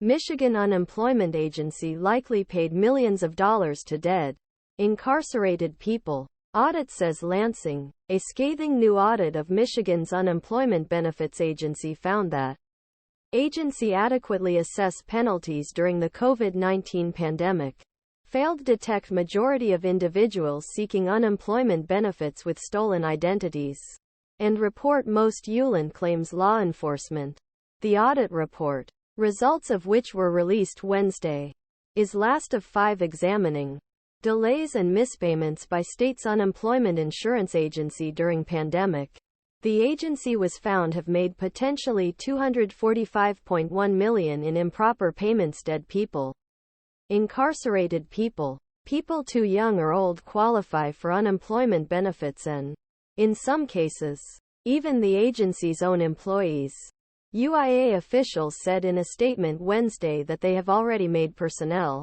Michigan Unemployment Agency likely paid millions of dollars to dead, incarcerated people. Audit says Lansing. A scathing new audit of Michigan's Unemployment Benefits Agency found that agency adequately assess penalties during the COVID-19 pandemic, failed detect majority of individuals seeking unemployment benefits with stolen identities, and report most ulent claims law enforcement. The audit report, results of which were released Wednesday, is last of 5 examining delays and mispayments by state's unemployment insurance agency during pandemic. The agency was found have made potentially $245.1 million in improper payments. Dead people, incarcerated people, people too young or old qualify for unemployment benefits, and, in some cases, even the agency's own employees. UIA officials said in a statement Wednesday that they have already made personnel,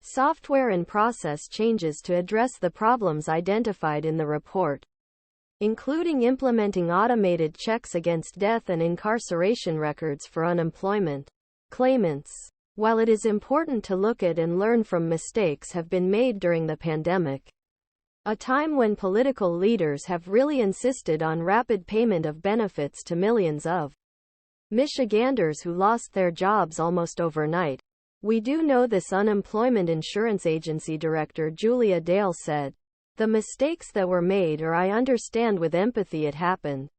software and process changes to address the problems identified in the report, including implementing automated checks against death and incarceration records for unemployment claimants. While it is important to look at and learn from mistakes have been made during the pandemic, a time when political leaders have really insisted on rapid payment of benefits to millions of Michiganders who lost their jobs almost overnight. We do know this, Unemployment Insurance Agency Director Julia Dale said. The mistakes that were made, or I understand with empathy it happened.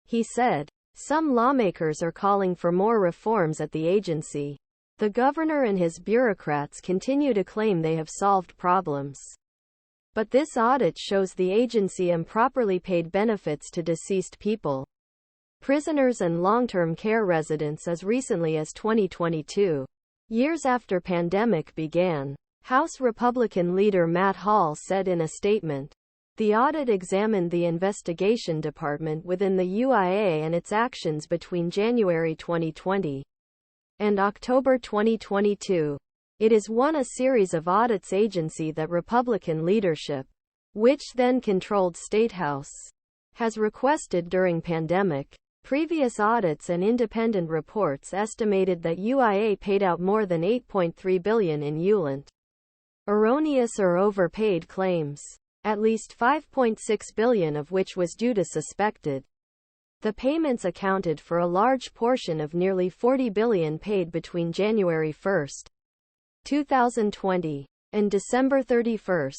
He said. Some lawmakers are calling for more reforms at the agency. The governor and his bureaucrats continue to claim they have solved problems. But this audit shows the agency improperly paid benefits to deceased people, prisoners and long-term care residents as recently as 2022, years after pandemic began. House Republican Leader Matt Hall said in a statement. The audit examined the investigation department within the UIA and its actions between January 2020 and October 2022. It is a series of audits agency that Republican leadership, which then controlled State House, has requested during pandemic. Previous audits and independent reports estimated that UIA paid out more than $8.3 billion in ulent, erroneous or overpaid claims, at least $5.6 billion of which was due to suspected. The payments accounted for a large portion of nearly $40 billion paid between January 1, 2020, and December 31,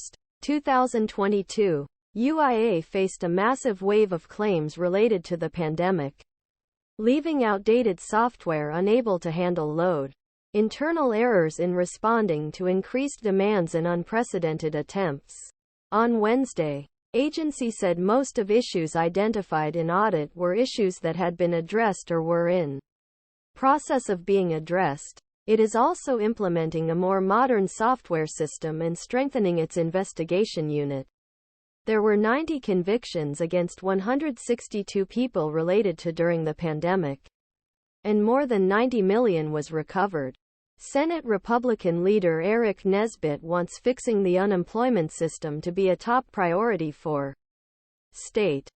2022. UIA faced a massive wave of claims related to the pandemic, leaving outdated software unable to handle load, internal errors in responding to increased demands and unprecedented attempts. On Wednesday, agency said most of issues identified in audit were issues that had been addressed or were in process of being addressed. It is also implementing a more modern software system and strengthening its investigation unit. There were 90 convictions against 162 people related to during the pandemic, and more than $90 million was recovered. Senate Republican Leader Aric Nesbitt wants fixing the unemployment system to be a top priority for state